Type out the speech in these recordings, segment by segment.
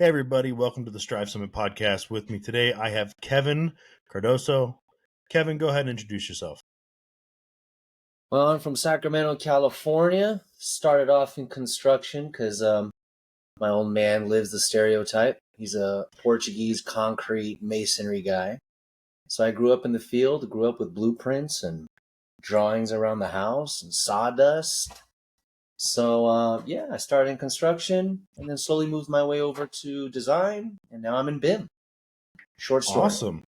Hey, everybody. Welcome to the Strive Summit podcast. With me today, I have Kevin Cardoso. Kevin, go ahead and introduce yourself. Well, I'm from Sacramento, California. Started off in construction because my old man lives the stereotype. He's a Portuguese concrete masonry guy. So I grew up in the field, grew up with blueprints and drawings around the house and sawdust. So I started in construction and then slowly moved my way over to design, and now I'm in BIM. Short story. Awesome.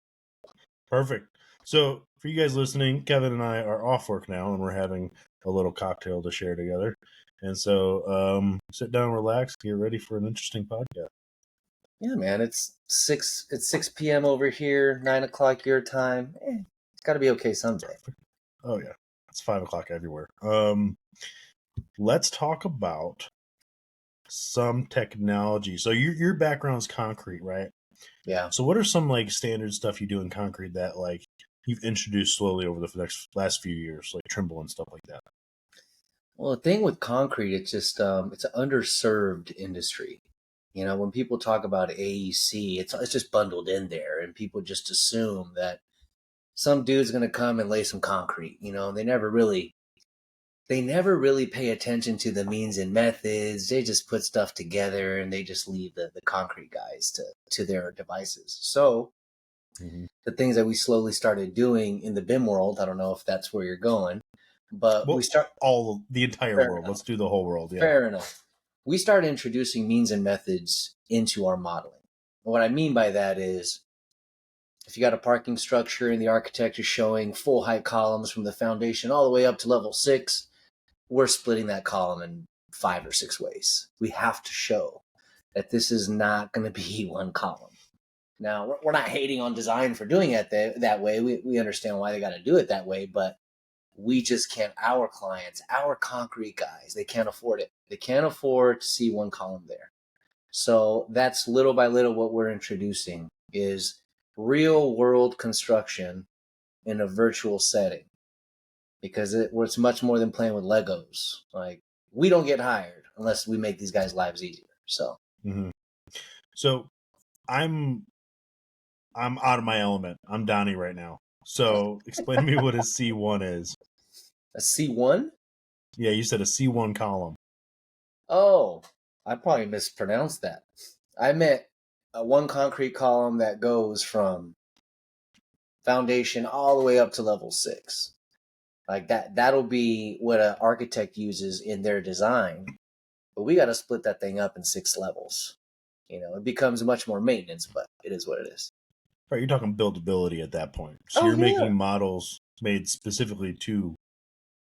Perfect. So for you guys listening, Kevin and I are off work now, and we're having a little cocktail to share together. And so sit down, relax, get ready for an interesting podcast. Yeah, man, it's 6 p.m. over here, 9 o'clock your time. It's got to be okay someday. Oh, yeah. It's 5 o'clock everywhere. Let's talk about some technology. So your background's concrete, right? Yeah. So what are some standard stuff you do in concrete that you've introduced slowly over the last few years, like Trimble and stuff like that? Well, the thing with concrete, it's just it's an underserved industry. You know, when people talk about AEC, it's just bundled in there, and people just assume that some dude's going to come and lay some concrete. You know, they never really pay attention to the means and methods. They just put stuff together and they just leave the concrete guys to their devices. So the things that we slowly started doing in the BIM world, I don't know if that's where you're going, but Well, we start the entire world. Let's do the whole world. Yeah. Fair enough. We started introducing means and methods into our modeling. And what I mean by that is, if you got a parking structure and the architect is showing full height columns from the foundation all the way up to level 6, we're splitting that column in 5 or 6 ways. We have to show that this is not going to be one column. Now, we're not hating on design for doing it that way. We understand why they got to do it that way, but we just can't, our clients, our concrete guys, they can't afford it. They can't afford to see one column there. So that's little by little what we're introducing is real world construction in a virtual setting, because it's much more than playing with Legos. Like, we don't get hired unless we make these guys' lives easier. So, So I'm out of my element. I'm Donnie right now. So explain to me what a C1 is. A C1? Yeah, you said a C1 column. Oh, I probably mispronounced that. I meant a one concrete column that goes from foundation all the way up to level 6. Like that'll be what an architect uses in their design. But we got to split that thing up in 6 levels. You know, it becomes much more maintenance, but it is what it is. Right, you're talking buildability at that point. So you're making models made specifically to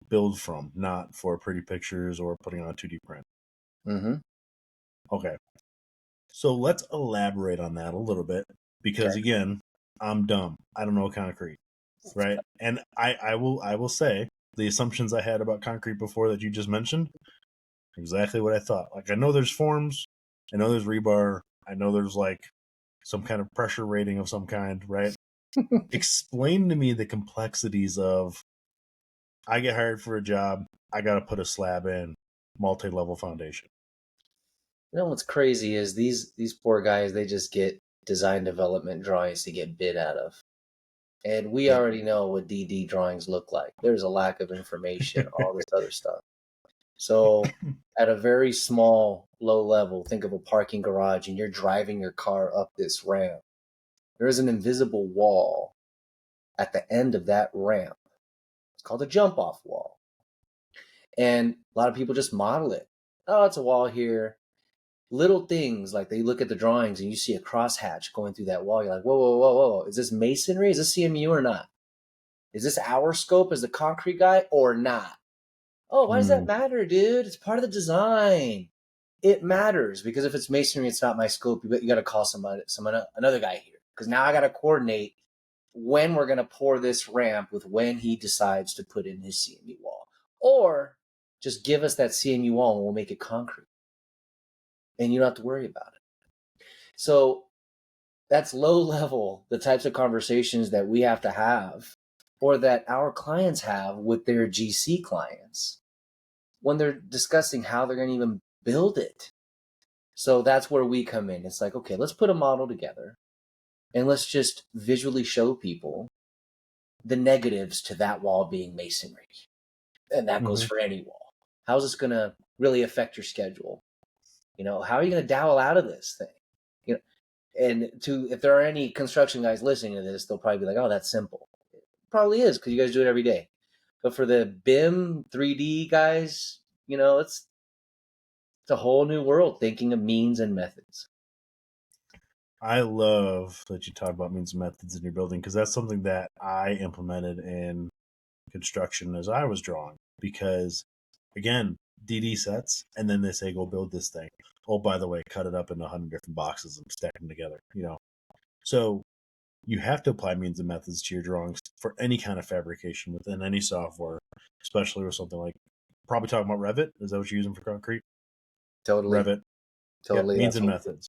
build from, not for pretty pictures or putting on a 2D print. Okay. So let's elaborate on that a little bit, because again, I'm dumb. I don't know concrete, right? And I will say the assumptions I had about concrete before that you just mentioned, exactly what I thought. Like, I know there's forms, I know there's rebar, I know there's some kind of pressure rating of some kind, right? Explain to me the complexities of, I get hired for a job, I got to put a slab in, multi-level foundation. You know what's crazy is these poor guys, they just get design development drawings to get bid out of. And we already know what DD drawings look like. There's a lack of information, all this other stuff. So at a very small, low level, think of a parking garage and you're driving your car up this ramp. There is an invisible wall at the end of that ramp. It's called a jump off wall. And a lot of people just model it. Oh, it's a wall here. Little things, like they look at the drawings and you see a crosshatch going through that wall. You're like, whoa, whoa, whoa, whoa. Is this masonry? Is this CMU or not? Is this our scope as the concrete guy or not? Oh, why does that matter, dude? It's part of the design. It matters because if it's masonry, it's not my scope. You got to call another guy here, because now I got to coordinate when we're going to pour this ramp with when he decides to put in his CMU wall. Or just give us that CMU wall and we'll make it concrete. And you don't have to worry about it. So that's low level, the types of conversations that we have to have, or that our clients have with their GC clients when they're discussing how they're going to even build it. So that's where we come in. It's like, okay, let's put a model together and let's just visually show people the negatives to that wall being masonry. And that goes for any wall. How's this going to really affect your schedule? How are you going to dowel out of this thing? And if there are any construction guys listening to this, they'll probably be like, oh, that's simple. It probably is, because you guys do it every day. But for the BIM 3D guys, it's a whole new world thinking of means and methods. I love that you talk about means and methods in your building, because that's something that I implemented in construction as I was drawing. Because, again, DD sets, and then they say, go build this thing. Oh, by the way, cut it up into 100 different boxes and stack them together, So you have to apply means and methods to your drawings for any kind of fabrication within any software, especially with something like, probably talking about Revit. Is that what you're using for concrete? Totally. Revit. Totally. Yeah, means and methods.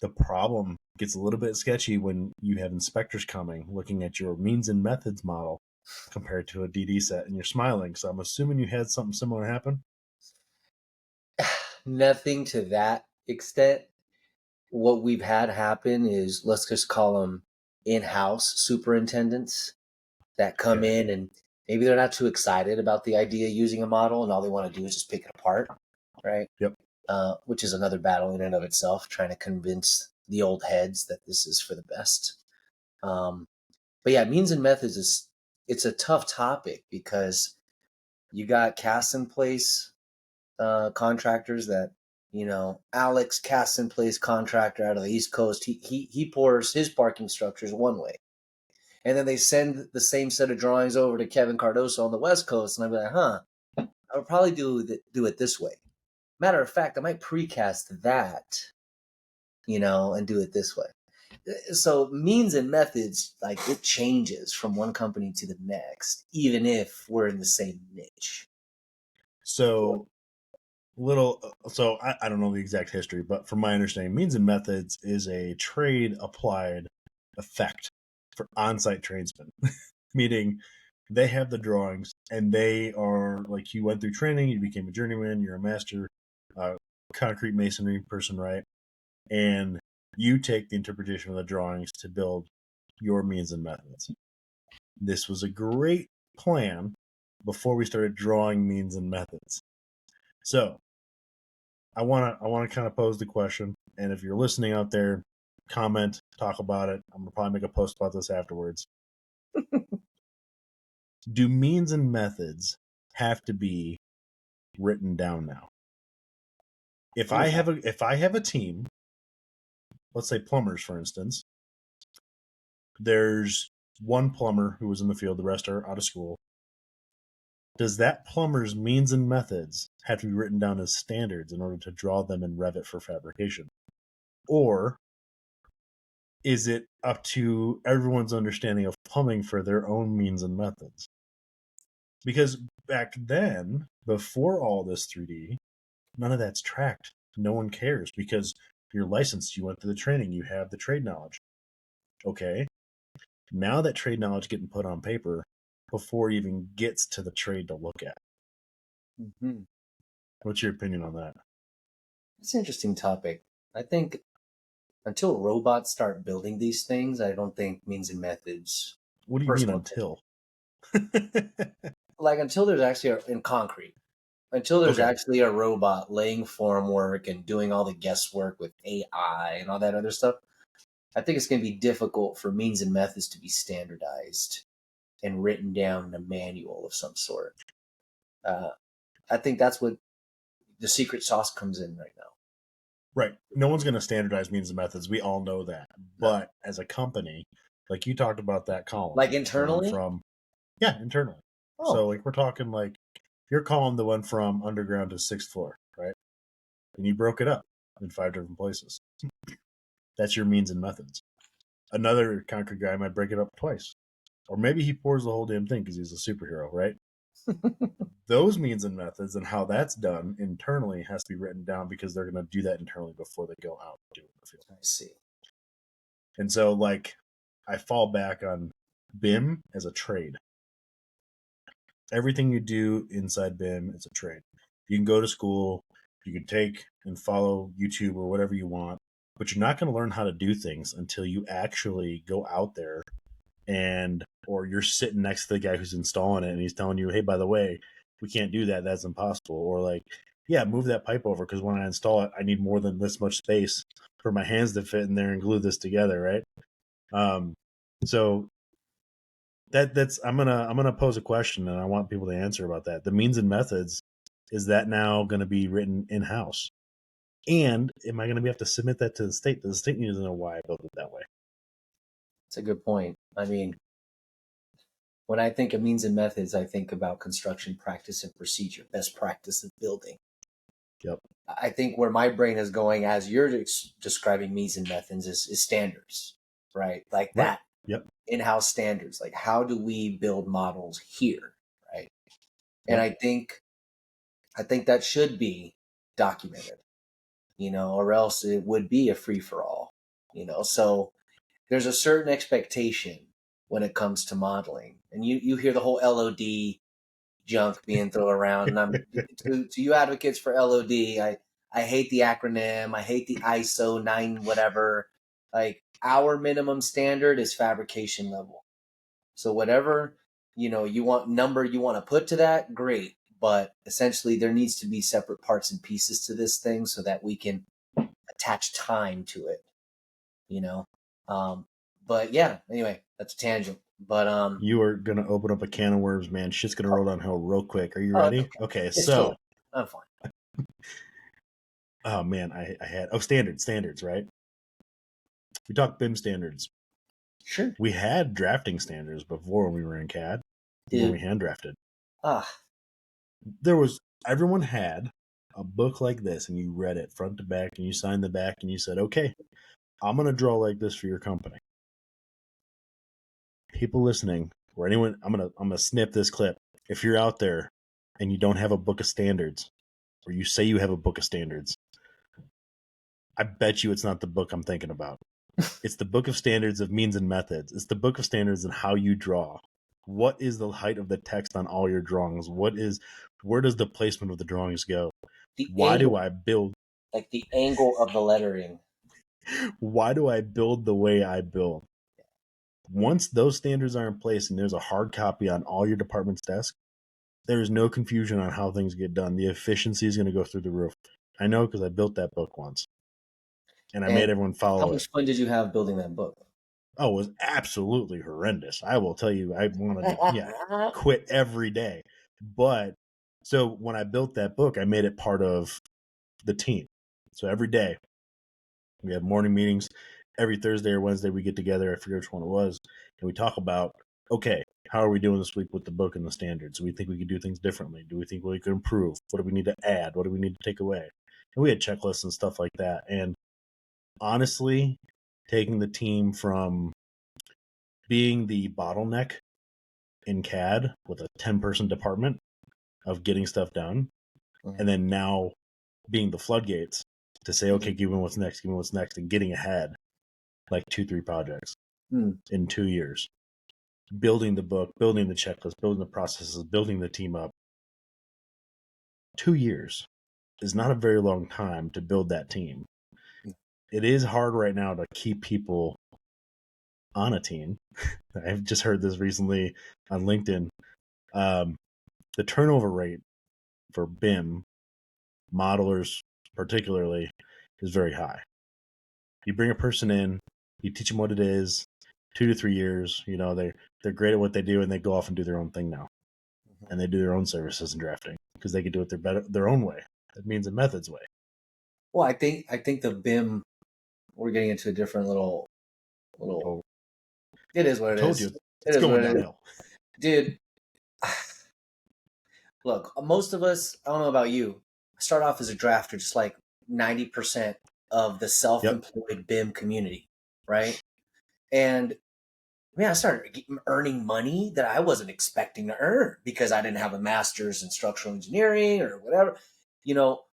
The problem gets a little bit sketchy when you have inspectors coming, looking at your means and methods model compared to a DD set, and you're smiling. So I'm assuming you had something similar happen? Nothing to that extent. What we've had happen is, let's just call them in-house superintendents that come in, and maybe they're not too excited about the idea of using a model, and all they want to do is just pick it apart, right? Yep. Which is another battle in and of itself, trying to convince the old heads that this is for the best. But yeah, means and methods it's a tough topic, because you got cast in place contractors that, Alex, cast in place contractor out of the East Coast, he pours his parking structures one way, and then they send the same set of drawings over to Kevin Cardoso on the West Coast, and I'd be like, I would probably do it this way. Matter of fact, I might precast that, and do it this way. So means and methods, like, it changes from one company to the next, even if we're in the same niche. So I don't know the exact history, but from my understanding, means and methods is a trade applied effect for on-site tradesmen, meaning they have the drawings and they are like, you went through training, you became a journeyman, you're a master concrete masonry person, right? And you take the interpretation of the drawings to build your means and methods. This was a great plan before we started drawing means and methods. So I want to kind of pose the question, and if you're listening out there, comment, talk about it. I'm gonna probably make a post about this afterwards. Do means and methods have to be written down now? If I have a team, let's say plumbers, for instance, there's one plumber who was in the field, the rest are out of school. Does that plumber's means and methods have to be written down as standards in order to draw them in Revit for fabrication? Or is it up to everyone's understanding of plumbing for their own means and methods? Because back then, before all this 3D, none of that's tracked. No one cares, because you're licensed, you went through the training, you have the trade knowledge. Okay. Now that trade knowledge getting put on paper before it even gets to the trade to look at. Mm-hmm. What's your opinion on that? It's an interesting topic. I think until robots start building these things, I don't think means and methods. What do you mean until? Like, until there's actually in concrete, until there's Okay. actually a robot laying form work and doing all the guesswork with AI and all that other stuff, I think it's going to be difficult for means and methods to be standardized and written down in a manual of some sort. I think that's what the secret sauce comes in right now. Right. No one's going to standardize means and methods. We all know that. But as a company, like you talked about that column. Like internally? Internally. Oh. So like we're talking like your column that went from underground to 6th floor, right? And you broke it up in 5 different places. That's your means and methods. Another concrete guy might break it up twice. Or maybe he pours the whole damn thing because he's a superhero, right? Those means and methods and how that's done internally has to be written down, because they're going to do that internally before they go out and do it in the field. I see. And so, like, I fall back on BIM as a trade. Everything you do inside BIM is a trade. You can go to school, You can take and follow YouTube or whatever you want, but you're not going to learn how to do things until you actually go out there and or you're sitting next to the guy who's installing it and he's telling you, hey, by the way, we can't do that. That's impossible. Or like, yeah, move that pipe over because when I install it, I need more than this much space for my hands to fit in there and glue this together, right? So that's I'm gonna pose a question and I want people to answer about that. The means and methods, is that now going to be written in house? And am I going to have to submit that to the state? Does the state need to know why I built it that way? It's a good point. I mean, when I think of means and methods, I think about construction practice and procedure, best practice of building. Yep. I think where my brain is going as you're describing means and methods is standards, right? Like that. Right. Yep. In-house standards. Like, how do we build models here, right? Yep. And I think that should be documented, or else it would be a free-for-all, So there's a certain expectation when it comes to modeling. And you hear the whole LOD junk being thrown around. And I'm to you advocates for LOD, I hate the acronym. I hate the ISO 9 whatever. Like, our minimum standard is fabrication level. So whatever, you want to put to that, great. But essentially there needs to be separate parts and pieces to this thing so that we can attach time to it, But yeah, anyway, that's a tangent. But you are gonna open up a can of worms, man. Shit's gonna roll downhill real quick. Are you ready? Okay, it's so chill. I'm fine. Oh man, I had standards, right? We talked BIM standards. Sure. We had drafting standards before when we were in CAD. When we hand drafted. Everyone had a book like this and you read it front to back and you signed the back and you said, okay, I'm gonna draw like this for your company. People listening, or anyone, I'm gonna snip this clip. If you're out there and you don't have a book of standards, or you say you have a book of standards, I bet you it's not the book I'm thinking about. It's the book of standards of means and methods. It's the book of standards and how you draw. What is the height of the text on all your drawings? Where does the placement of the drawings go? Why do I build? Like the angle of the lettering. Why do I build the way I build? Once those standards are in place and there's a hard copy on all your department's desk, there is no confusion on how things get done. The efficiency is going to go through the roof. I know because I built that book once. And I made everyone follow it. How much fun did you have building that book? Oh, it was absolutely horrendous. I will tell you, I wanted to quit every day. But so when I built that book, I made it part of the team. So every day we have morning meetings. Every Thursday or Wednesday we get together. I forget which one it was. And we talk about, okay, how are we doing this week with the book and the standards? Do we think we could do things differently? Do we think we could improve? What do we need to add? What do we need to take away? And we had checklists and stuff like that. And honestly, taking the team from being the bottleneck in CAD with a 10-person department of getting stuff done, and then now being the floodgates to say, okay, give me what's next, and getting ahead like 2-3 projects in 2 years. Building the book, building the checklist, building the processes, building the team up. 2 years is not a very long time to build that team. It is hard right now to keep people on a team. I've just heard this recently on LinkedIn. The turnover rate for BIM modelers particularly is very high. You bring a person in, you teach them what it is, 2 to 3 years, they're great at what they do and they go off and do their own thing now. And they do their own services and drafting because they can do it their own way. That means a methods way. Well, I think the BIM, we're getting into a different little. Oh. It is what it is. I told you, it's going downhill. Dude, look, most of us, I don't know about you, start off as a drafter, just like 90% of the self-employed BIM community, right? And I started earning money that I wasn't expecting to earn because I didn't have a master's in structural engineering or whatever.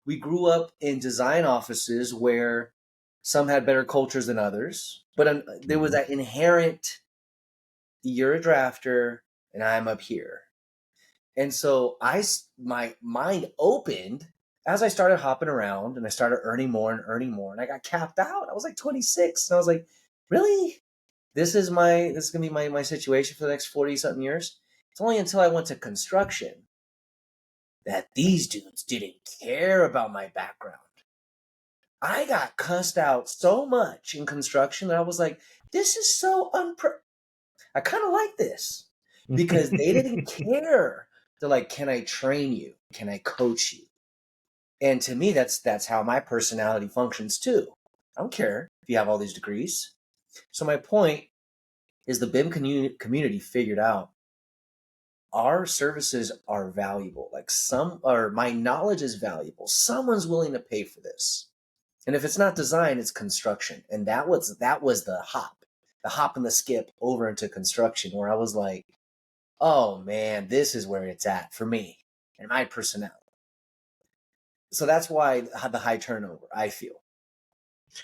We grew up in design offices where some had better cultures than others, but there was that inherent, you're a drafter and I'm up here. And so my mind opened as I started hopping around and I started earning more and I got capped out. I was like 26 and I was like, really? This is going to be my situation for the next 40 something years. It's only until I went to construction that these dudes didn't care about my background. I got cussed out so much in construction that I was like, this is so I kind of like this because they didn't care. They're like, can I train you? Can I coach you? And to me, that's how my personality functions too. I don't care if you have all these degrees. So my point is the BIM community figured out our services are valuable. Like my knowledge is valuable. Someone's willing to pay for this. And if it's not design, it's construction. And that was the hop and the skip over into construction where I was like, oh man, this is where it's at for me and my personality. So that's why the high turnover, I feel.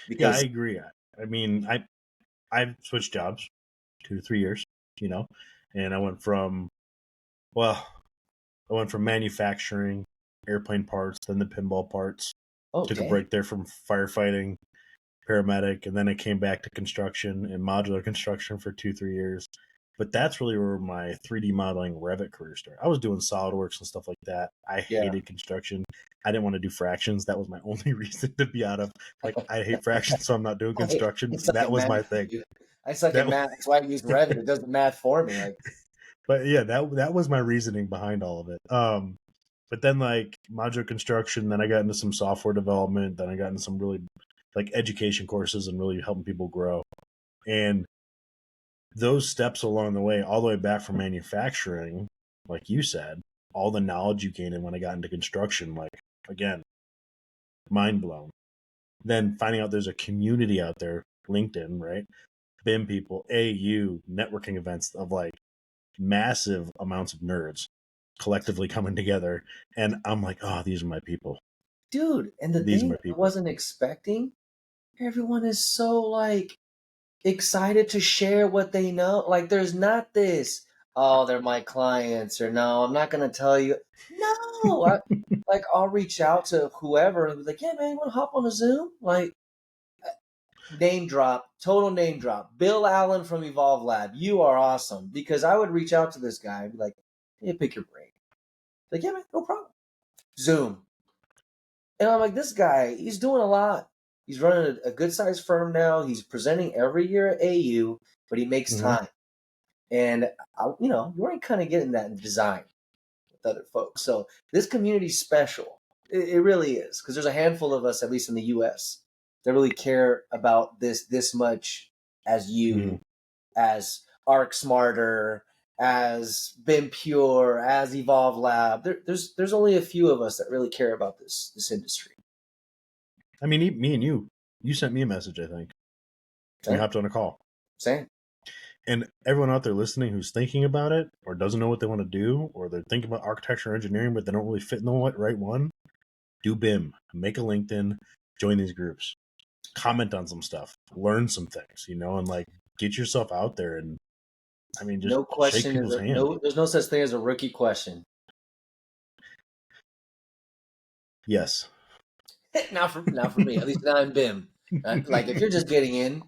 Because I agree. I mean, I've switched jobs 2 to 3 years, and I went from manufacturing airplane parts, then the pinball parts. Took a break there from firefighting, paramedic, and then I came back to construction and modular construction for 2-3 years. But that's really where my 3D modeling Revit career started. I was doing SolidWorks and stuff like that. I hated construction. I didn't want to do fractions. That was my only reason to be out of, I hate fractions, so I'm not doing construction. That was my thing. I suck at math. That's why I use Revit. It does the math for me. But yeah, that was my reasoning behind all of it. But then modular construction, then I got into some software development, then I got into some really education courses and really helping people grow. And those steps along the way, all the way back from manufacturing, like you said, all the knowledge you gained when I got into construction, again, mind blown. Then finding out there's a community out there, LinkedIn, right? BIM people, AU, networking events of massive amounts of nerds collectively coming together. And I'm like, oh, these are my people. Dude, and the thing I wasn't expecting, everyone is so excited to share what they know. There's not this, oh, they're my clients, or no, I'm not going to tell you. No, I'll reach out to whoever and be like, yeah, man, you want to hop on a Zoom? Name drop, total name drop. Bill Allen from Evolve Lab, you are awesome. Because I would reach out to this guy and be like, hey, pick your brain. Yeah, man, no problem. Zoom. And I'm like, this guy, he's doing a lot. He's running a good-sized firm now. He's presenting every year at AU, but he makes time. And, you already kind of getting that in design with other folks. So this community's special. It really is. Because there's a handful of us, at least in the U.S., that really care about this much as you, as Arc Smarter, as BIM Pure, as Evolve Lab. There's only a few of us that really care about this industry. I mean, me and you sent me a message, I think. We hopped on a call. Same. And everyone out there listening who's thinking about it or doesn't know what they want to do, or they're thinking about architecture or engineering, but they don't really fit in the right one, do BIM, make a LinkedIn, join these groups, comment on some stuff, learn some things, and get yourself out there. And I mean, just no question shake people's hand. There's no such thing as a rookie question. Yes. Not for me, at least not in BIM. If you're just getting in,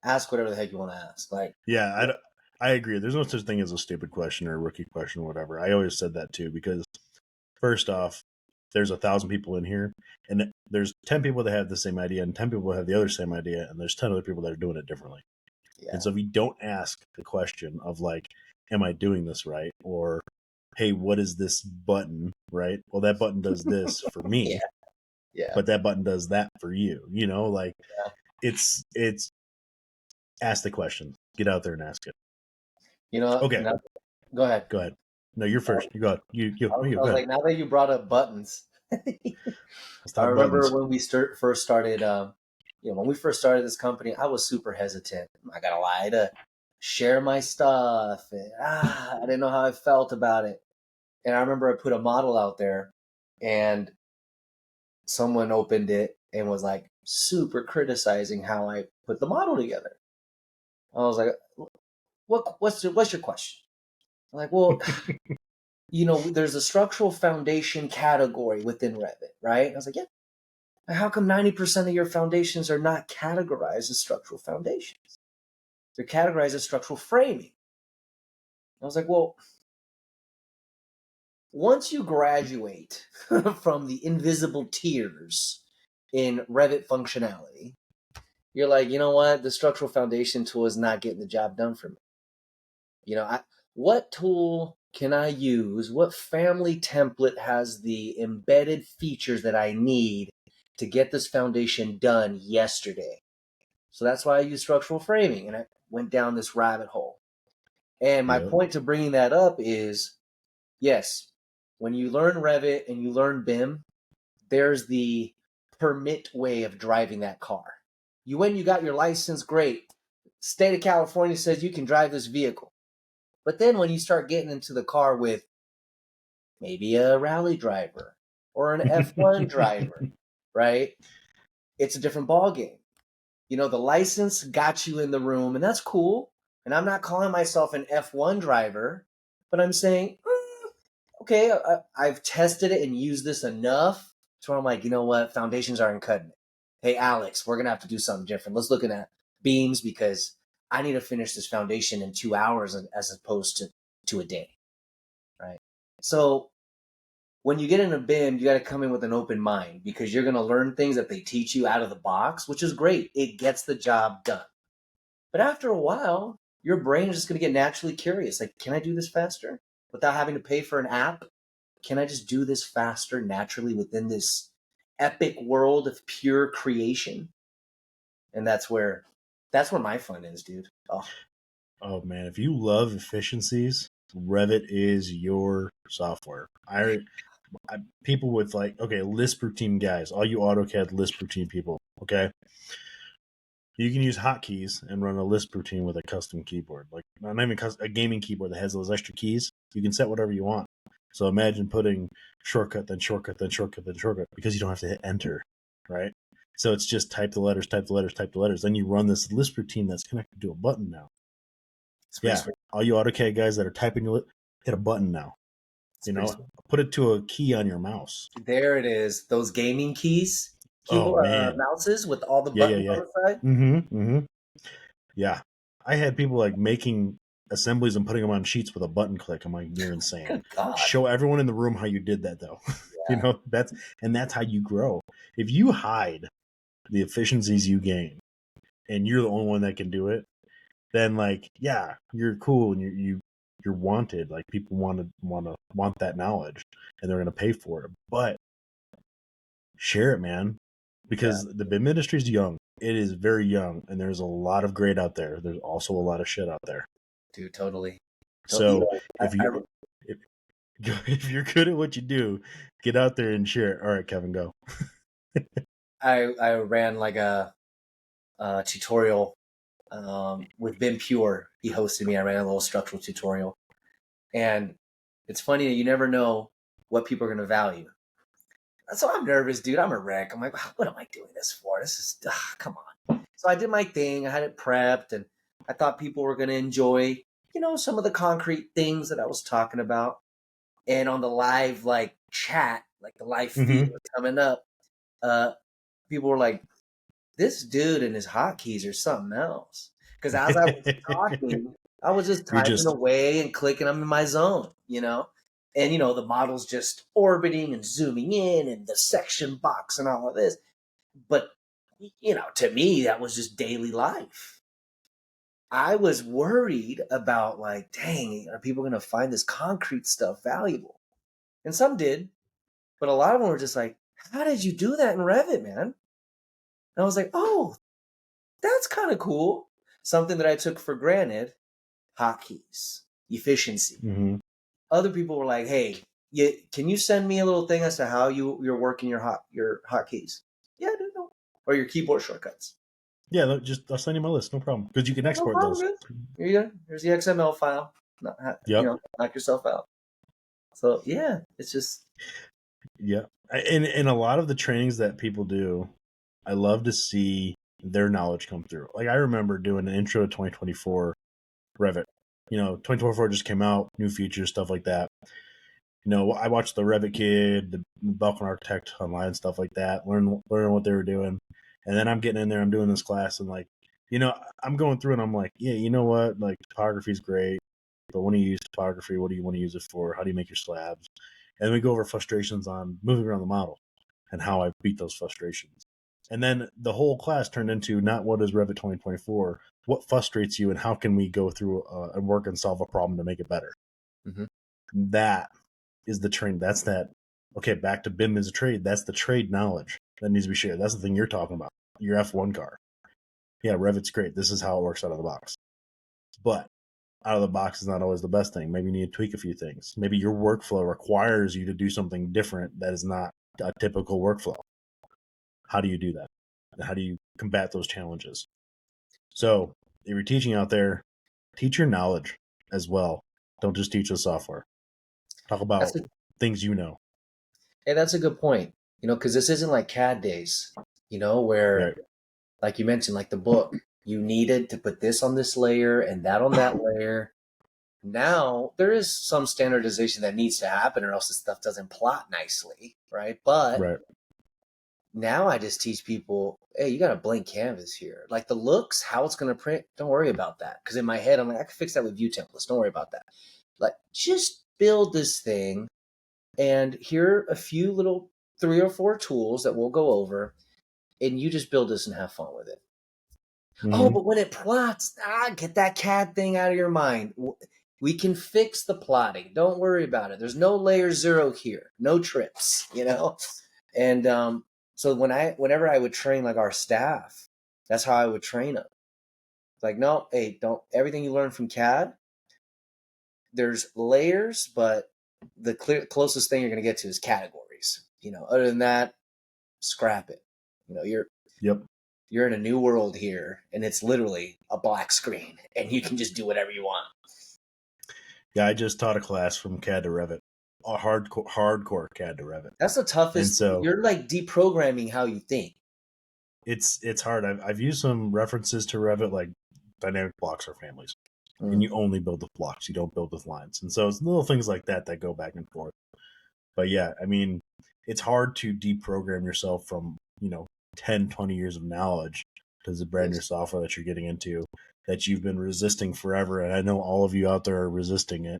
ask whatever the heck you want to ask. Yeah, I agree. There's no such thing as a stupid question or a rookie question or whatever. I always said that too, because first off, there's 1,000 people in here, and there's 10 people that have the same idea, and 10 people that have the other same idea, and there's 10 other people that are doing it differently. Yeah. And so if you don't ask the question of am I doing this right? Or, hey, what is this button, right? Well, that button does this for me. Yeah. But that button does that for you, it's ask the question, get out there and ask it. Okay. Go ahead. No, you're first. You go. I was now that you brought up buttons, I remember when we first started, when we first started this company, I was super hesitant. I'm not gonna lie, to share my stuff. And, I didn't know how I felt about it. And I remember I put a model out there, and someone opened it and was super criticizing how I put the model together. I was like, what's your question? I'm like, well, there's a structural foundation category within Revit, right? And I was like, yeah. How come 90% of your foundations are not categorized as structural foundations? They're categorized as structural framing. I was like, well, once you graduate from the invisible tiers in Revit functionality, you're like, you know what? The structural foundation tool is not getting the job done for me. What tool can I use? What family template has the embedded features that I need to get this foundation done yesterday? So that's why I use structural framing, and I went down this rabbit hole. And my point to bringing that up is, yes, when you learn Revit and you learn BIM, there's the permit way of driving that car. You went, you got your license, great. State of California says you can drive this vehicle. But then when you start getting into the car with maybe a rally driver or an F1 driver, right? It's a different ballgame. The license got you in the room, and that's cool. And I'm not calling myself an F1 driver, but I'm saying, okay, I've tested it and used this enough to where I'm like, you know what? Foundations aren't cutting it. Hey, Alex, we're going to have to do something different. Let's look at beams because I need to finish this foundation in 2 hours as opposed to a day, right? So when you get in a BIM, you got to come in with an open mind because you're going to learn things that they teach you out of the box, which is great. It gets the job done. But after a while, your brain is just going to get naturally curious. Like, can I do this faster without having to pay for an app? Can I just do this faster naturally within this epic world of pure creation? And that's where my fun is, dude. Oh man, if you love efficiencies, Revit is your software. People with Lisp routine guys, all you AutoCAD Lisp routine people, okay? You can use hotkeys and run a Lisp routine with a custom keyboard, like not even a gaming keyboard that has those extra keys. You can set whatever you want. So imagine putting shortcut, then shortcut, then shortcut, then shortcut, because you don't have to hit enter, right? So it's just type the letters, type the letters, type the letters. Then you run this Lisp routine that's connected to a button now. Sweet. All you AutoCAD guys that are typing, hit a button now. Put it to a key on your mouse. There it is. Those gaming keys, keyboard, mouses with all the buttons on the side. Mm-hmm. Yeah, I had people making assemblies and putting them on sheets with a button click. I'm like, you're insane. Good God. Show everyone in the room how you did that, though. Yeah. That's how you grow. If you hide the efficiencies you gain, and you're the only one that can do it, then you're cool and you're wanted. Like people want that knowledge, and they're going to pay for it. But share it, man, because the BIM industry is young. It is very young, and there's a lot of great out there. There's also a lot of shit out there. Dude, totally. So if you're good at what you do, get out there and share it. All right, Kevin, go. I ran a tutorial with BIM Pure. He hosted me. I ran a little structural tutorial. And it's funny, you never know what people are going to value. So I'm nervous, dude. I'm a wreck. I'm like, what am I doing this for? This is, come on. So I did my thing. I had it prepped, and I thought people were going to enjoy, some of the concrete things that I was talking about. And on the live, chat, the live feed was coming up, people were like, this dude and his hotkeys are something else. Because as I was talking, I was just typing away and clicking them in my zone, And, the model's just orbiting and zooming in and the section box and all of this. But, to me, that was just daily life. I was worried about dang, are people going to find this concrete stuff valuable? And some did. But a lot of them were just like, how did you do that in Revit, man? And I was like, oh, that's kind of cool. Something that I took for granted, hotkeys, efficiency. Mm-hmm. Other people were like, hey, can you send me a little thing as to how you're working your hotkeys? Yeah, no. Or your keyboard shortcuts. Yeah, I'll send you my list, no problem. Because you can export those. Here you go. Here's the XML file. Knock yourself out. So yeah, it's just. Yeah, and a lot of the trainings that people do, I love to see their knowledge come through. Like I remember doing an intro to 2024 Revit. 2024 just came out, new features, stuff like that. I watched the Revit Kid, the Balkan Architect online, stuff like that, learn what they were doing. And then I'm getting in there, I'm doing this class, and like, I'm going through and I'm like, yeah, you know what? Like, topography is great, but when you use topography, what do you want to use it for? How do you make your slabs? And then we go over frustrations on moving around the model and how I beat those frustrations. And then the whole class turned into not what is Revit 2024, what frustrates you, and how can we go through and work and solve a problem to make it better. Mm-hmm. That is the train. That's that. Okay, back to BIM as a trade. That's the trade knowledge that needs to be shared. That's the thing you're talking about. Your F1 car. Yeah, Revit's great. This is how it works out of the box. But out of the box is not always the best thing. Maybe you need to tweak a few things. Maybe your workflow requires you to do something different that is not a typical workflow. How do you do that? How do you combat those challenges? So if you're teaching out there, teach your knowledge as well. Don't just teach the software. Talk about things you know. Hey, that's a good point. Because this isn't like CAD days, where, Right. like you mentioned, like the book, you needed to put this on this layer and that on that layer. Now, there is some standardization that needs to happen, or else the stuff doesn't plot nicely, right? But Right. now I just teach people, hey, you got a blank canvas here. Like the looks, how it's going to print, don't worry about that. Because in my head, I'm like, I can fix that with view templates. Don't worry about that. Like, just build this thing. And here are a few little 3 or 4 tools that we'll go over. And you just build this and have fun with it. Oh, Mm-hmm. but when it plots, get that CAD thing out of your mind. We can fix the plotting. Don't worry about it. There's no layer 0 here. No trips, And so whenever I would train like our staff, that's how I would train them. Like, no, hey, don't everything you learn from CAD. There's layers, but the closest thing you're going to get to is categories. Other than that, scrap it. Yep. You're in a new world here, and it's literally a black screen, and you can just do whatever you want. Yeah, I just taught a class from CAD to Revit, a hardcore CAD to Revit, That's the and toughest. so You're like deprogramming how you think. it's hard. I've used some references to Revit, like dynamic blocks or families, and Mm. you only build with blocks, you don't build with lines, and so it's little things like that that go back and forth. But yeah, I mean, it's hard to deprogram yourself from 10, 20 years of knowledge to the brand new software that you're getting into that you've been resisting forever, and I know all of you out there are resisting it.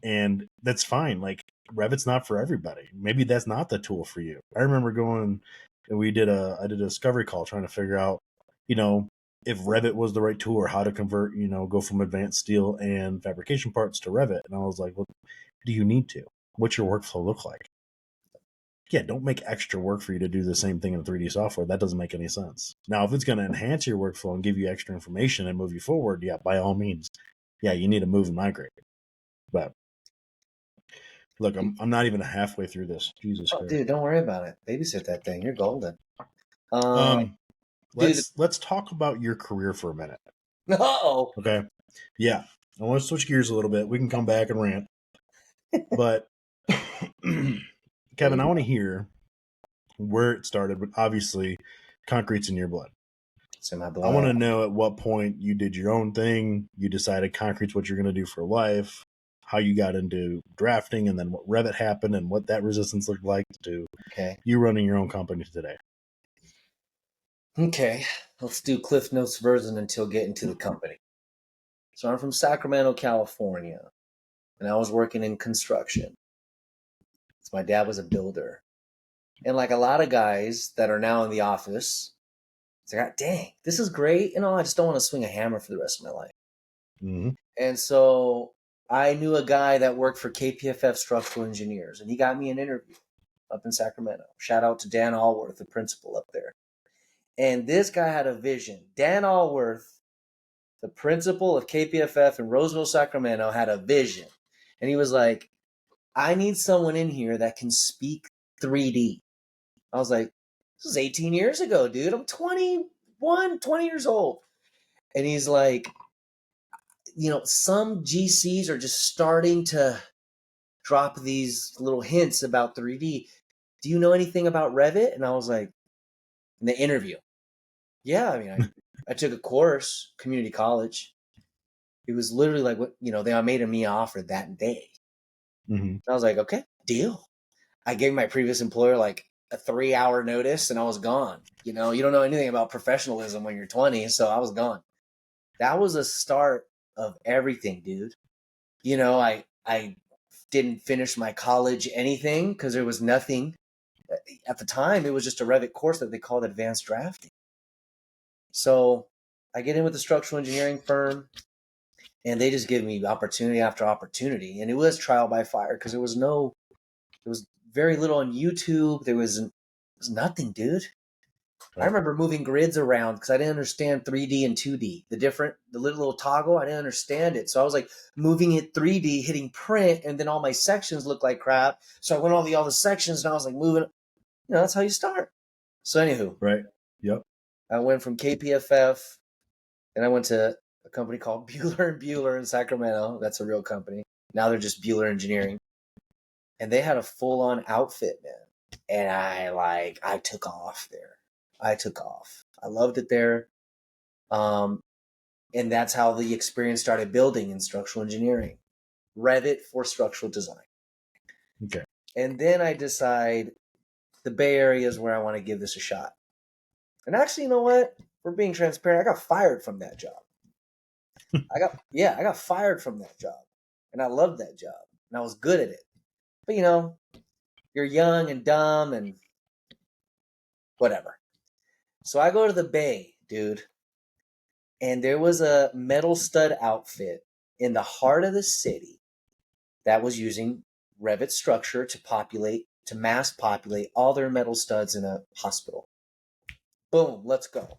And that's fine. Like, Revit's not for everybody. Maybe that's not the tool for you. I remember going and I did a discovery call trying to figure out, if Revit was the right tool or how to convert, go from advanced steel and fabrication parts to Revit. And I was like, well, do you need to? What's your workflow look like? Yeah, don't make extra work for you to do the same thing in 3D software. That doesn't make any sense. Now, if it's going to enhance your workflow and give you extra information and move you forward, yeah, by all means, yeah, you need to move and migrate. But look, I'm not even halfway through this. Jesus Oh, Christ. dude, don't worry about it. Babysit that thing. You're golden. Um, Dude, let's talk about your career for a minute. no. Okay. Yeah. I want to switch gears a little bit. We can come back and rant. But Kevin, I want to hear where it started, but obviously concrete's in your blood. It's in my I blood. want to know at what point you did your own thing, you decided concrete's what you're going to do for life, how you got into drafting, and then what Revit happened and what that resistance looked like to Okay. you running your own company today. Okay. Let's do Cliff Notes version until getting to the company. So I'm from Sacramento, California, and I was working in construction. So my dad was a builder. And like a lot of guys that are now in the office, it's like, dang, this is great. I just don't want to swing a hammer for the rest of my life. Mm-hmm. And so I knew a guy that worked for KPFF Structural Engineers, and he got me an interview up in Sacramento. Shout out to Dan Allworth, the principal up there. And this guy had a vision. Dan Allworth, the principal of KPFF in Roseville, Sacramento, had a vision. And he was like, I need someone in here that can speak 3D. I was like, this is 18 years ago, dude. I'm 21, 20 years old. And he's like, some GCs are just starting to drop these little hints about 3D. Do you know anything about Revit? And I was like, in the interview, yeah, I mean, I took a course, community college. It was literally like what, they made me offer that day. And I was like, okay, deal. I gave my previous employer like a 3-hour notice and I was gone. You know, you don't know anything about professionalism when you're 20, so I was gone. That was a start of everything, dude. You know, I didn't finish my college anything because there was nothing at the time. It was just a Revit course that they called advanced drafting. So I get in with the structural engineering firm, and they just give me opportunity after opportunity, and it was trial by fire because there was very little on YouTube. There was nothing, dude. I remember moving grids around because I didn't understand 3D and 2D. The little toggle, I didn't understand it. So I was like moving it 3D, hitting print, and then all my sections looked like crap. So I went all the sections and I was like moving. You know, that's how you start. So anywho, Right. Yep. I went from KPFF and I went to a company called Bueller and Bueller in Sacramento. That's a real company. Now they're just Bueller Engineering. And they had a full-on outfit, man. And I took off there. I took off. I loved it there. And that's how the experience started building in structural engineering. Revit for structural design. Okay. And then I decide the Bay Area is where I want to give this a shot. And actually, you know what? For being transparent, I got fired from that job. I got fired from that job. And I loved that job. And I was good at it. But you know, you're young and dumb and whatever. So I go to the Bay, dude. And there was a metal stud outfit in the heart of the city that was using Revit structure to mass populate all their metal studs in a hospital. Boom, let's go.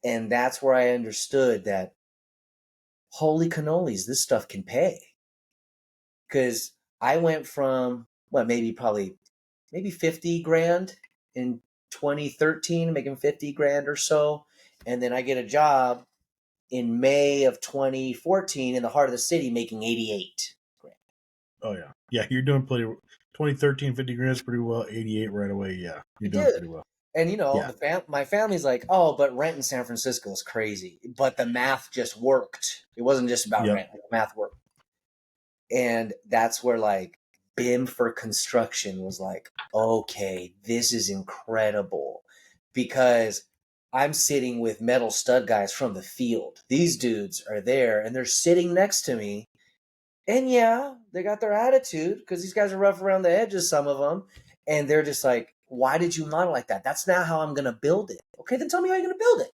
And that's where I understood that, holy cannolis, this stuff can pay. Because I went from, maybe 50 grand in 2013, making 50 grand or so. And then I get a job in May of 2014 in the heart of the city making 88 grand. Oh, yeah. Yeah, you're doing pretty 2013, 50 grand is pretty well. 88 right away. Yeah, you're doing pretty well. And, you know, my family's like, oh, but rent in San Francisco is crazy. But the math just worked. It wasn't just about rent. The math worked. And that's where, like, BIM for construction was like, okay, this is incredible. Because I'm sitting with metal stud guys from the field. These dudes are there, and they're sitting next to me. And yeah, they got their attitude because these guys are rough around the edges, some of them. And they're just like, why did you model like that? That's not how I'm going to build it. Okay, then tell me how you're going to build it.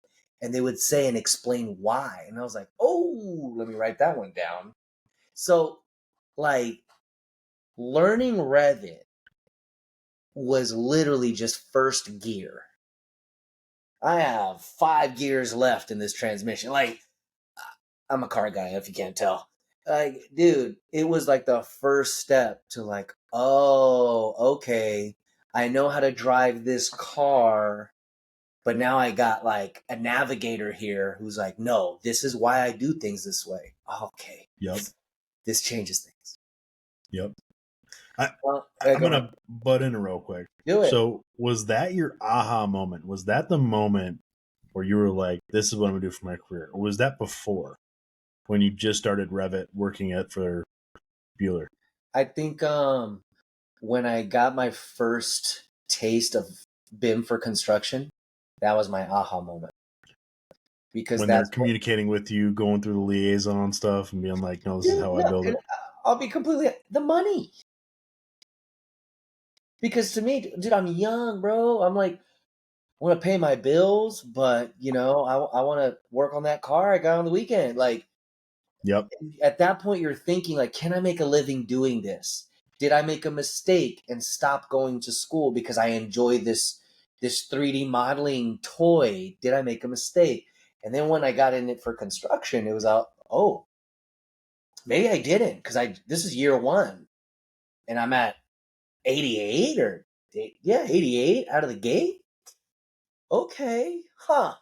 And they would say and explain why. And I was like, oh, let me write that one down. So, like, learning Revit was literally just first gear. I have 5 gears left in this transmission. Like, I'm a car guy, if you can't tell. Like, dude, it was like the first step to like, oh, okay, I know how to drive this car, but now I got like a navigator here who's like, no, this is why I do things this way. Okay. Yep. This changes things. Yep. I'm going to butt in real quick. Do it. So was that your aha moment? Was that the moment where you were like, this is what I'm going to do for my career? Or was that before when you just started Revit working for Bueller? I think when I got my first taste of BIM for construction, that was my aha moment. Because when they're communicating with you, going through the liaison stuff and being like, no, this is how I build it. I'll be completely, the money. Because to me, dude, I'm young, bro. I'm like, I want to pay my bills, but, you know, I want to work on that car I got on the weekend. Like, yep. At that point, you're thinking, like, can I make a living doing this? Did I make a mistake and stop going to school because I enjoy this 3D modeling toy? Did I make a mistake? And then when I got in it for construction, it was oh, maybe I didn't, because this is year one, and I'm at 88 or 88 out of the gate. Okay, huh?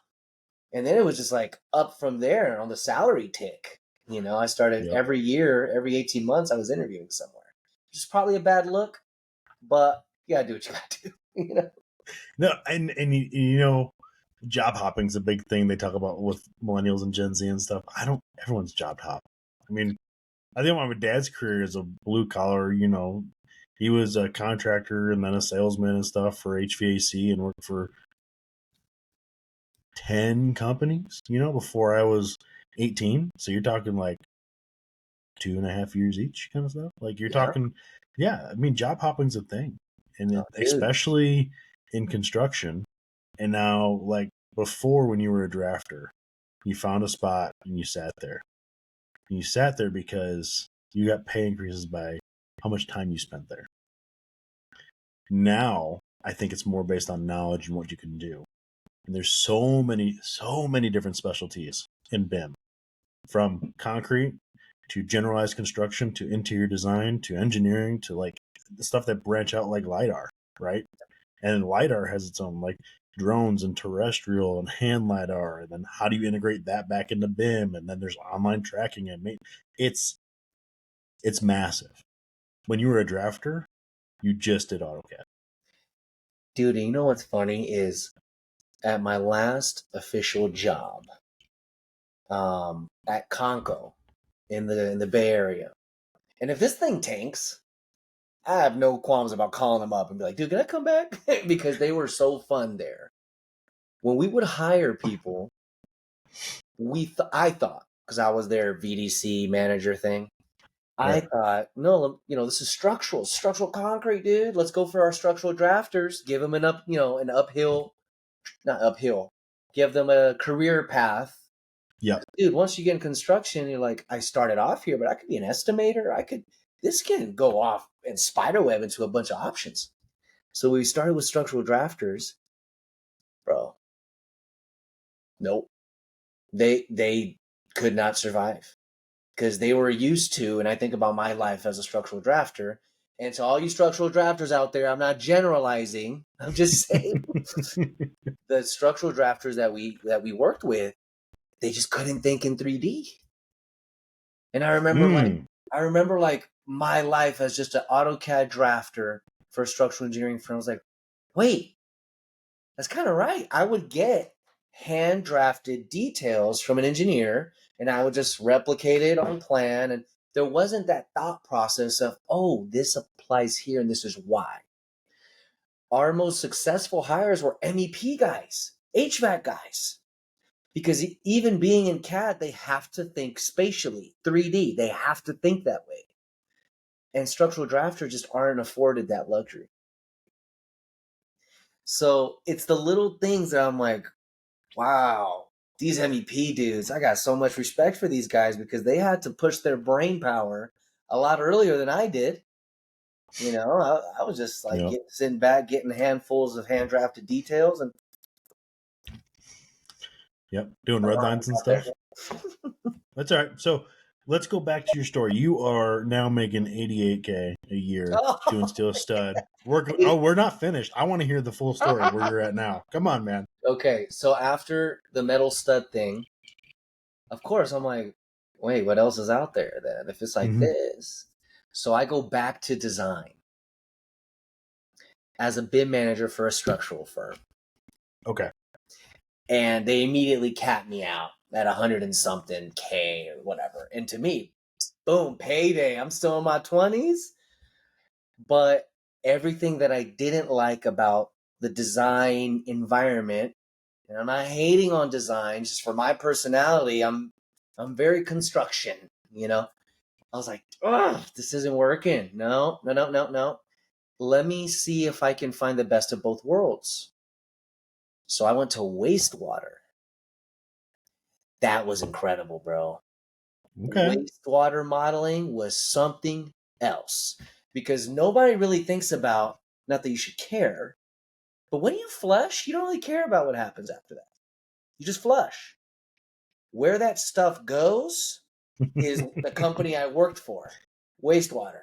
And then it was just like up from there on the salary tick. You know, I started every year, every 18 months, I was interviewing somewhere, which is probably a bad look, but you gotta do what you gotta do. You know. No, and you know, job hopping's a big thing they talk about with millennials and Gen Z and stuff. Everyone's job hop. I mean, I think my dad's career is a blue collar. He was a contractor and then a salesman and stuff for HVAC and worked for 10 companies, before I was 18. So you're talking like 2.5 years each kind of stuff. Like you're talking, yeah, I mean, job hopping's a thing. And especially in construction. And now, like before, when you were a drafter, you found a spot and you sat there. And you sat there because you got pay increases by how much time you spent there. Now, I think it's more based on knowledge and what you can do. And there's so many different specialties in BIM, from concrete to generalized construction to interior design to engineering to like the stuff that branch out like LiDAR, right? And LiDAR has its own like drones and terrestrial and hand LiDAR. And then how do you integrate that back into BIM? And then there's online tracking and it's massive. When you were a drafter, you just did AutoCAD. Dude, you know what's funny is at my last official job at Conco in the Bay Area. And if this thing tanks, I have no qualms about calling them up and be like, dude, can I come back? Because they were so fun there. When we would hire people, I thought, because I was their VDC manager thing, I thought, no, this is structural concrete, dude. Let's go for our structural drafters. Give them an uphill, not uphill. Give them a career path. Yeah, dude. Once you get in construction, you're like, I started off here, but I could be an estimator. This can go off and spiderweb into a bunch of options. So we started with structural drafters, bro. Nope, they could not survive. Because they were used to, and I think about my life as a structural drafter, and to all you structural drafters out there, I'm not generalizing. I'm just saying the structural drafters that we worked with, they just couldn't think in 3D. And I remember like my life as just an AutoCAD drafter for a structural engineering firm. I was like, wait, that's kind of right. I would get hand drafted details from an engineer and I would just replicate it on plan. And there wasn't that thought process of, oh, this applies here and this is why. Our most successful hires were MEP guys, HVAC guys, because even being in CAD, they have to think spatially, 3D. They have to think that way. And structural drafters just aren't afforded that luxury. So it's the little things that I'm like, wow, these MEP dudes, I got so much respect for these guys because they had to push their brain power a lot earlier than I did. I was just like sitting back, getting handfuls of hand drafted details and doing red lines and stuff. That's all right. So let's go back to your story. You are now making $88K a year doing steel stud. We're not finished. I want to hear the full story where you're at now. Come on, man. Okay, so after the metal stud thing, of course, I'm like, wait, what else is out there then? If it's like this. So I go back to design as a BIM manager for a structural firm. Okay. And they immediately cap me out at 100 and something K or whatever. And to me, boom, payday. I'm still in my 20s. But everything that I didn't like about the design environment, and I'm not hating on design, just for my personality, I'm very construction, I was like, oh, this isn't working. No. Let me see if I can find the best of both worlds. So I went to wastewater. That was incredible, bro. Okay. Wastewater modeling was something else because nobody really thinks about, not that you should care, but when you flush, you don't really care about what happens after that. You just flush. Where that stuff goes is the company I worked for, wastewater.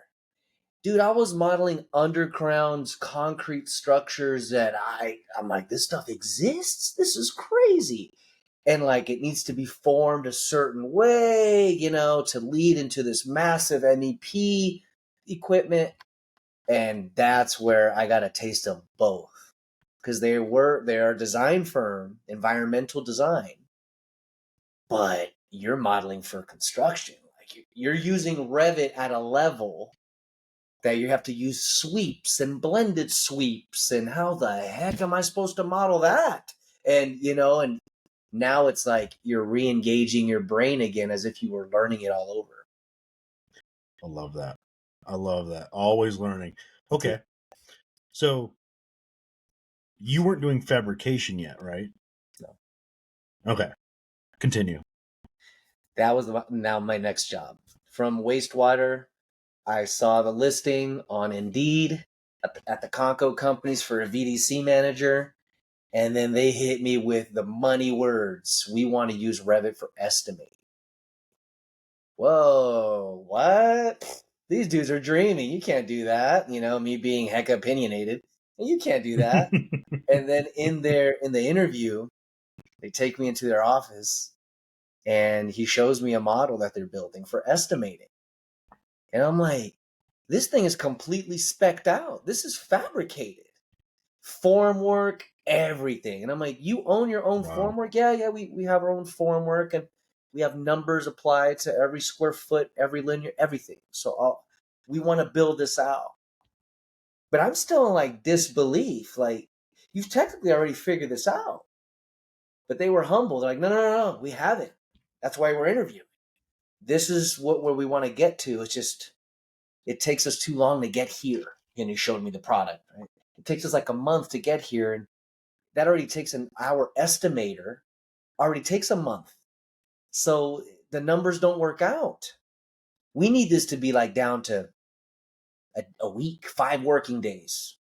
Dude, I was modeling underground concrete structures that I'm like, this stuff exists? This is crazy. And like, it needs to be formed a certain way, to lead into this massive MEP equipment. And that's where I got a taste of both. Because they're a design firm, environmental design. But you're modeling for construction. Like you're using Revit at a level that you have to use sweeps and blended sweeps, and how the heck am I supposed to model that? And and now it's like you're re-engaging your brain again as if you were learning it all over. I love that. I love that. Always learning. Okay. So you weren't doing fabrication yet, right? No. Okay. Continue. That was now my next job. From wastewater, I saw the listing on Indeed at the Conco companies for a VDC manager. And then they hit me with the money words. We want to use Revit for estimating. Whoa, what? These dudes are dreaming. You can't do that. Me being heck opinionated. You can't do that. And then in the interview, they take me into their office and he shows me a model that they're building for estimating. And I'm like, this thing is completely specced out. This is fabricated. Form work, everything. And I'm like, you own your own form work? Yeah, we have our own form work, and we have numbers applied to every square foot, every linear, everything. So we want to build this out. But I'm still in like disbelief. Like, you've technically already figured this out. But they were humble. They're like, no, we haven't. That's why we're interviewing. This is where we want to get to. It's just, it takes us too long to get here. And he showed me the product, right? It takes us like a month to get here. And that already takes our estimator, already takes a month. So the numbers don't work out. We need this to be like down to a week, 5 working days.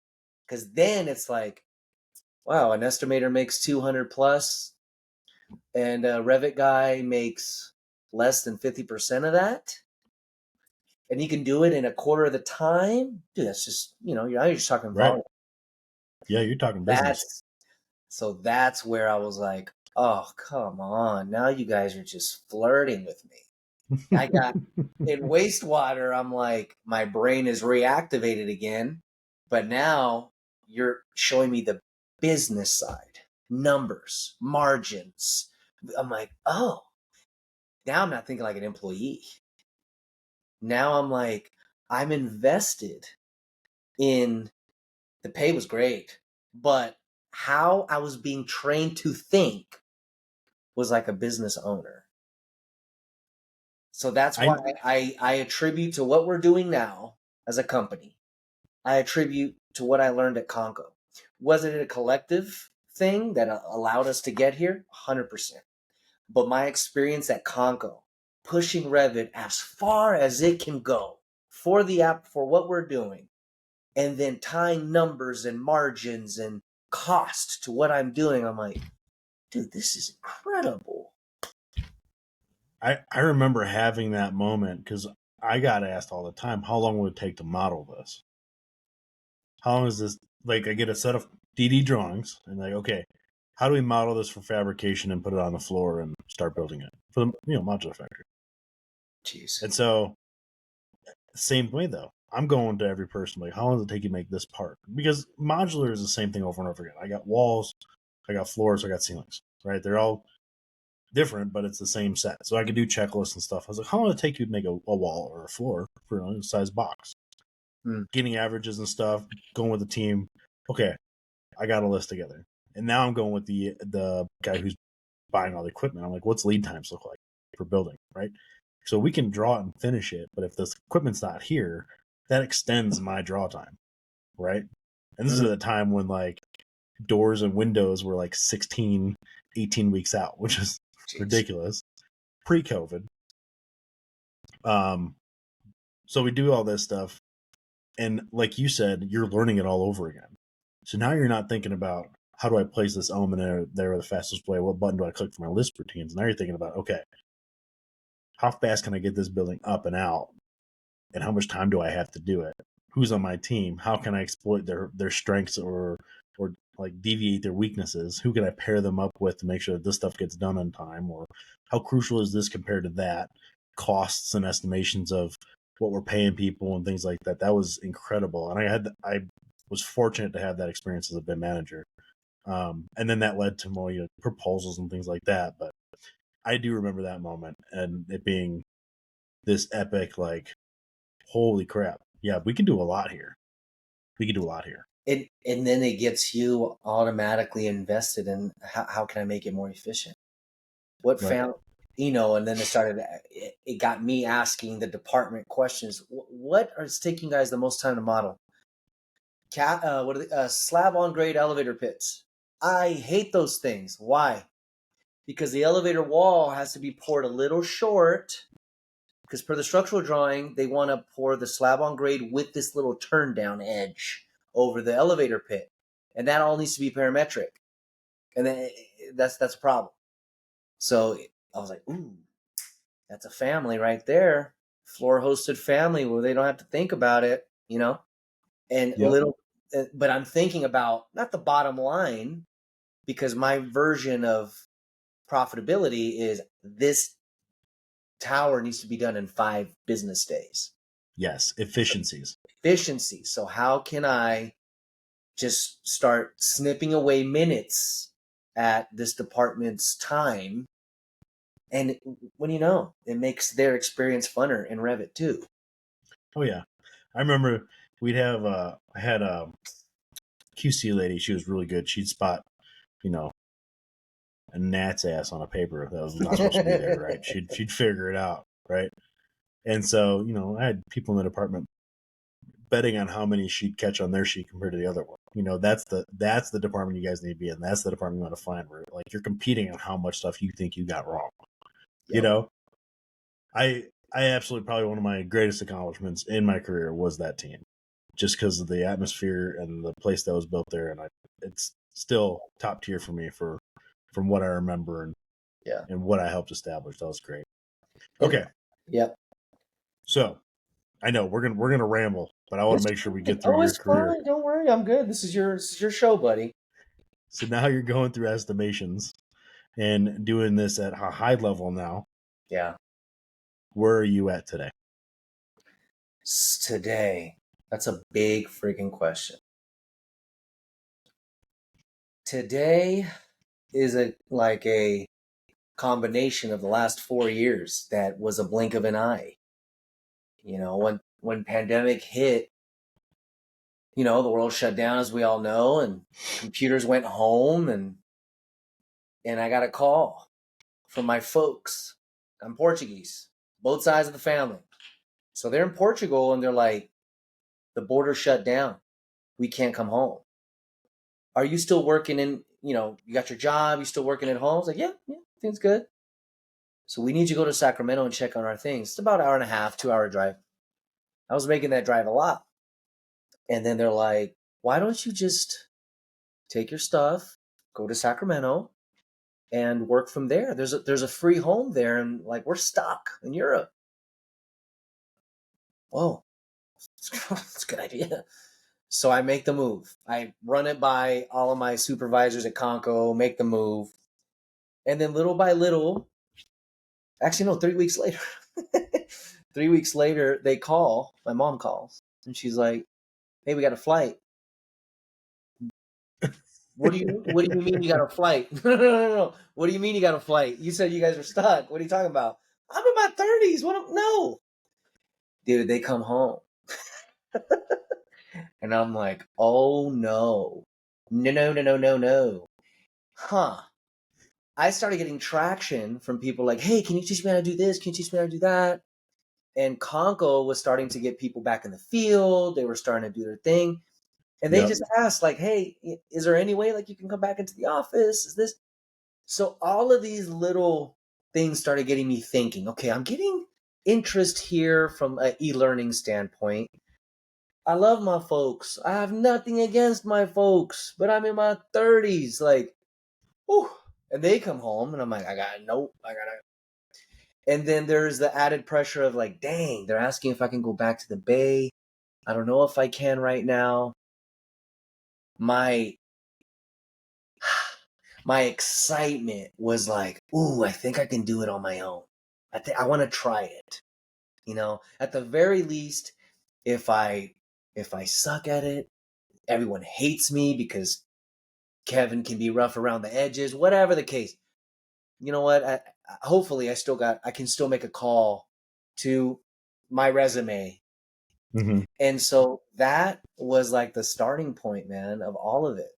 Because then it's like, wow, an estimator makes 200 plus and a Revit guy makes less than 50% of that. And you can do it in a quarter of the time. Dude, that's just, you're just talking volume. Yeah, you're talking business. That's where I was like, oh, come on. Now you guys are just flirting with me. I got in wastewater, I'm like, my brain is reactivated again. But now you're showing me the business side, numbers, margins. I'm like, oh, now I'm not thinking like an employee. Now I'm like, I'm invested in the pay was great, but how I was being trained to think was like a business owner. So that's why I attribute to what we're doing now as a company. I attribute to what I learned at Conco. Was it a collective thing that allowed us to get here? 100%. But my experience at Conco, pushing Revit as far as it can go for the app, for what we're doing, and then tying numbers and margins and cost to what I'm doing, I'm like, dude, this is incredible. I remember having that moment because I got asked all the time, how long would it take to model this? How long is this? Like, I get a set of DD drawings and like, okay, how do we model this for fabrication and put it on the floor and start building it for the modular factory? Jeez. And so, same way though, I'm going to every person like, how long does it take you to make this part? Because modular is the same thing over and over again. I got walls, I got floors, I got ceilings. Right? They're all different, but it's the same set. So I could do checklists and stuff. I was like, how long does it take you to make a wall or a floor for a size box? Getting averages and stuff, going with the team. Okay, I got a list together. And now I'm going with the guy who's buying all the equipment. I'm like, what's lead times look like for building, right? So we can draw it and finish it, but if this equipment's not here, that extends my draw time, right? And this is at a time when like doors and windows were like 16, 18 weeks out, which is ridiculous. Pre-COVID. So we do all this stuff. And like you said, you're learning it all over again. So now you're not thinking about how do I place this element there the fastest way? What button do I click for my list routines? Now you're thinking about, okay, how fast can I get this building up and out? And how much time do I have to do it? Who's on my team? How can I exploit their strengths or like deviate their weaknesses? Who can I pair them up with to make sure that this stuff gets done on time? Or how crucial is this compared to that? Costs and estimations of what we're paying people and things like that. That was incredible. And I was fortunate to have that experience as a BIM manager. And then that led to more proposals and things like that. But I do remember that moment and it being this epic, like, holy crap. Yeah, we can do a lot here. We can do a lot here. And then it gets you automatically invested in how can I make it more efficient? What Right. found, and then it got me asking the department questions. What is taking you guys the most time to model? Slab on grade elevator pits. I hate those things. Why? Because the elevator wall has to be poured a little short. Because per the structural drawing, they want to pour the slab on grade with this little turn down edge over the elevator pit, and that all needs to be parametric. And then that's a problem. So I was like, ooh, that's a family right there, floor hosted family where they don't have to think about it, and Yep. but I'm thinking about not the bottom line, because my version of profitability is this tower needs to be done in 5 business days. Yes, efficiencies. Efficiency. So how can I just start snipping away minutes at this department's time? And when it makes their experience funner in Revit too. Oh yeah, I remember I had a QC lady. She was really good. She'd spot, a gnat's ass on a paper that was not supposed to be there. Right? She'd figure it out. Right? And so I had people in the department betting on how many she'd catch on their sheet compared to the other one. That's the department you guys need to be in. That's the department you want to find. Where like you're competing on how much stuff you think you got wrong. Yep. I absolutely, probably one of my greatest accomplishments in my career was that team, just because of the atmosphere and the place that was built there, and it's still top tier for me from what I remember and what I helped establish. That was great. Okay. Yep. So I know we're gonna ramble, but I want to make sure we get through your it's career. fine. Don't worry, I'm good. This is your show, buddy. So now you're going through estimations and doing this at a high level now. Yeah. Where are you at today? Today, that's a big freaking question. Today is a combination of the last 4 years that was a blink of an eye. When pandemic hit, the world shut down, as we all know, and computers went home, and I got a call from my folks. I'm Portuguese, both sides of the family. So they're in Portugal, and they're like, the border shut down. We can't come home. Are you still working you got your job, you still working at home? I was like, yeah, things good. So we need you to go to Sacramento and check on our things. It's about an hour and a half, 2-hour drive. I was making that drive a lot. And then they're like, why don't you just take your stuff, go to Sacramento, and work from there? There's a free home there, and we're stuck in Europe. Whoa, that's a good idea. So I make the move. I run it by all of my supervisors at Conco, make the move. And then little by little, actually, no, 3 weeks later, 3 weeks later, my mom calls, and she's like, hey, we got a flight. What do you mean you got a flight? No. What do you mean you got a flight? You said you guys were stuck. What are you talking about? I'm in my 30s. No. Dude, they come home. And I'm like, oh no. No. Huh. I started getting traction from people like, hey, can you teach me how to do this? Can you teach me how to do that? And Conco was starting to get people back in the field. They were starting to do their thing. And they just asked, like, hey, is there any way you can come back into the office? Is this? So all of these little things started getting me thinking, okay, I'm getting interest here from an e-learning standpoint. I love my folks. I have nothing against my folks, but I'm in my 30s. Whew. And they come home and I'm like, I gotta. And then there's the added pressure of dang, they're asking if I can go back to the Bay. I don't know if I can right now. My excitement was ooh, I think I can do it on my own. I want to try it. At the very least, if I suck at it, everyone hates me because Kevin can be rough around the edges, whatever the case. You know what? Hopefully I can still make a call to my resume. Mm-hmm. And so that was like the starting point, man, of all of it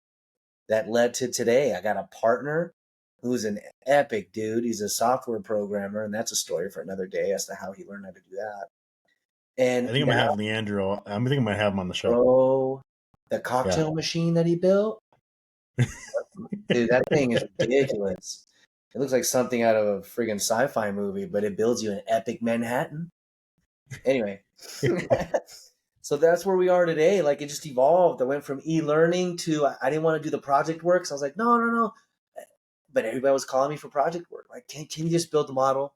that led to today. I got a partner who's an epic dude. He's a software programmer, and that's a story for another day as to how he learned how to do that. And I think I might have Leandro. I think I might have him on the show. bro, the cocktail machine that he built, dude, that thing is ridiculous. It looks like something out of a friggin' sci-fi movie, but it builds you an epic Manhattan. Anyway, so that's where we are today. Like, it just evolved. I went from e-learning to I didn't want to do the project work, so I was like, no. But everybody was calling me for project work. Like, can you just build the model?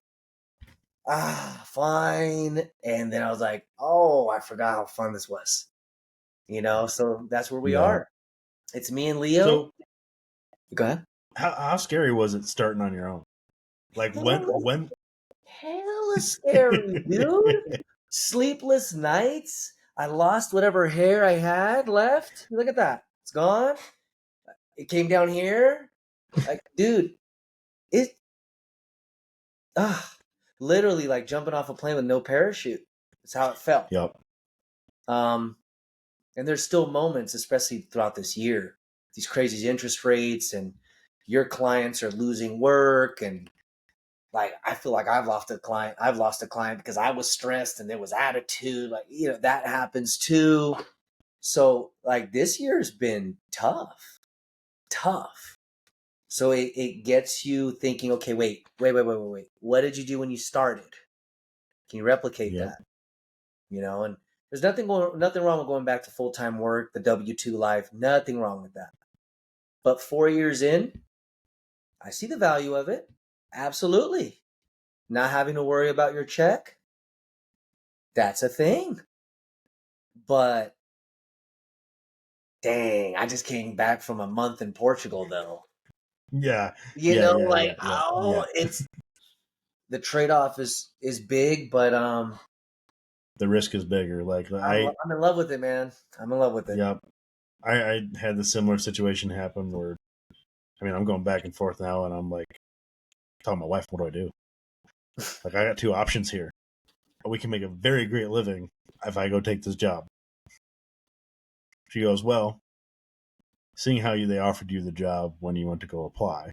Fine. And then I was like, oh, I forgot how fun this was. So that's where we are. It's me and Leo. So, go ahead. How scary was it starting on your own? Like when hella scary, dude. Sleepless nights. I lost whatever hair I had left. Look at that. It's gone. It came down here. Like, dude, it literally like jumping off a plane with no parachute. That's how it felt. Yep. And there's still moments, especially throughout this year, these crazy interest rates, and your clients are losing work, and like I feel like I've lost a client because I was stressed and there was attitude. Like, that happens too. So like this year's been tough. So it gets you thinking, okay, wait. What did you do when you started? Can you replicate that? And there's nothing wrong with going back to full-time work, the W-2 life, nothing wrong with that. But 4 years in, I see the value of it. Absolutely. Not having to worry about your check, that's a thing. But dang, I just came back from a month in Portugal, though. Yeah. It's the trade-off is big, but the risk is bigger. Like I'm in love with it, man. I'm in love with it. Yep. I had the similar situation happen where, I'm going back and forth now, and I'm like telling my wife, what do I do? Like, I got two options here. We can make a very great living if I go take this job. She goes, well, seeing how they offered you the job when you went to go apply,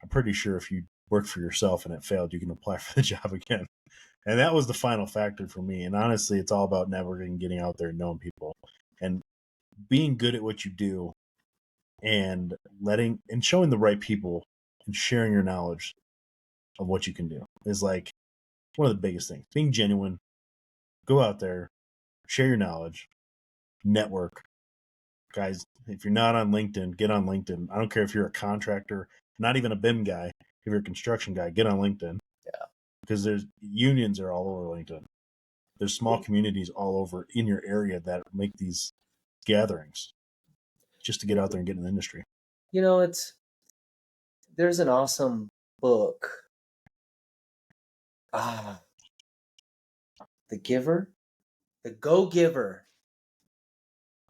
I'm pretty sure if you worked for yourself and it failed, you can apply for the job again. And that was the final factor for me. And honestly, it's all about networking, getting out there, knowing people, and being good at what you do, and showing the right people and sharing your knowledge of what you can do is like one of the biggest things. Being genuine, go out there, share your knowledge, network. Guys, if you're not on LinkedIn, get on LinkedIn. I don't care if you're a contractor, not even a BIM guy. If you're a construction guy, get on LinkedIn. Yeah. Because there's unions are all over LinkedIn. There's small communities all over in your area that make these gatherings just to get out there and get in the industry. There's an awesome book. The Giver, The Go-Giver.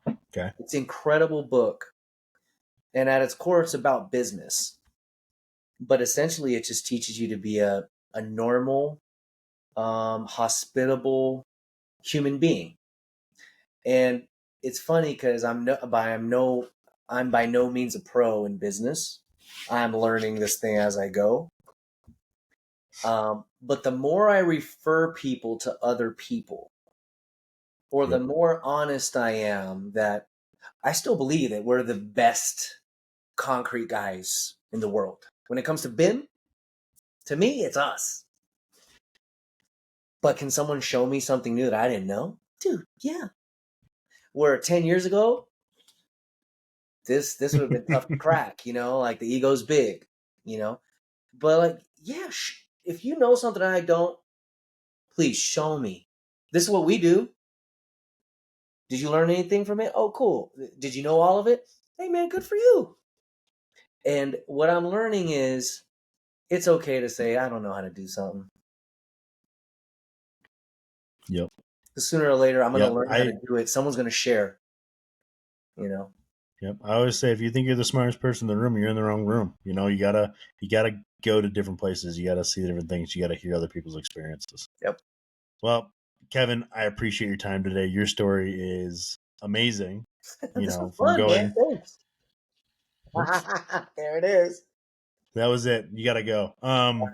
Okay. It's an incredible book. And at its core, it's about business. But essentially, it just teaches you to be a normal, hospitable human being. And it's funny because I'm by no means a pro in business. I'm learning this thing as I go. But the more I refer people to other people, or the more honest I am, that I still believe that we're the best concrete guys in the world. When it comes to BIM, to me, it's us. But can someone show me something new that I didn't know? Dude, yeah. Where 10 years ago, this would have been tough to crack, like the ego's big, But like, yeah, if you know something I don't, please show me. This is what we do. Did you learn anything from it? Oh, cool. Did you know all of it? Hey, man, good for you. And what I'm learning is it's okay to say, I don't know how to do something. Yep. Because sooner or later, I'm going to learn how to do it. Someone's going to share, Yep. I always say, if you think you're the smartest person in the room, you're in the wrong room. You gotta go to different places. You gotta see different things. You gotta hear other people's experiences. Yep. Well, Kevin, I appreciate your time today. Your story is amazing. This was From fun, man. going. Thanks. There it is. That was it. You got to go. Right.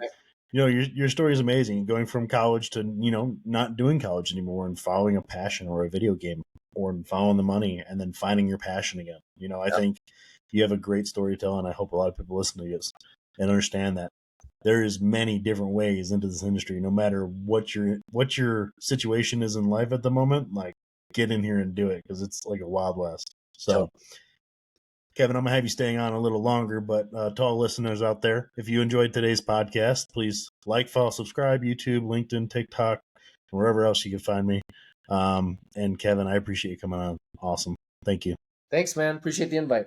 Your story is amazing. Going from college to not doing college anymore and following a passion or a video game or following the money and then finding your passion again. I Yep. think you have a great story to tell, and I hope a lot of people listen to this and understand that there is many different ways into this industry. No matter what your situation is in life at the moment, like get in here and do it because it's like a wild west. So. Kevin, I'm going to have you staying on a little longer, but to all listeners out there, if you enjoyed today's podcast, please like, follow, subscribe, YouTube, LinkedIn, TikTok, wherever else you can find me. And Kevin, I appreciate you coming on. Awesome. Thank you. Thanks, man. Appreciate the invite.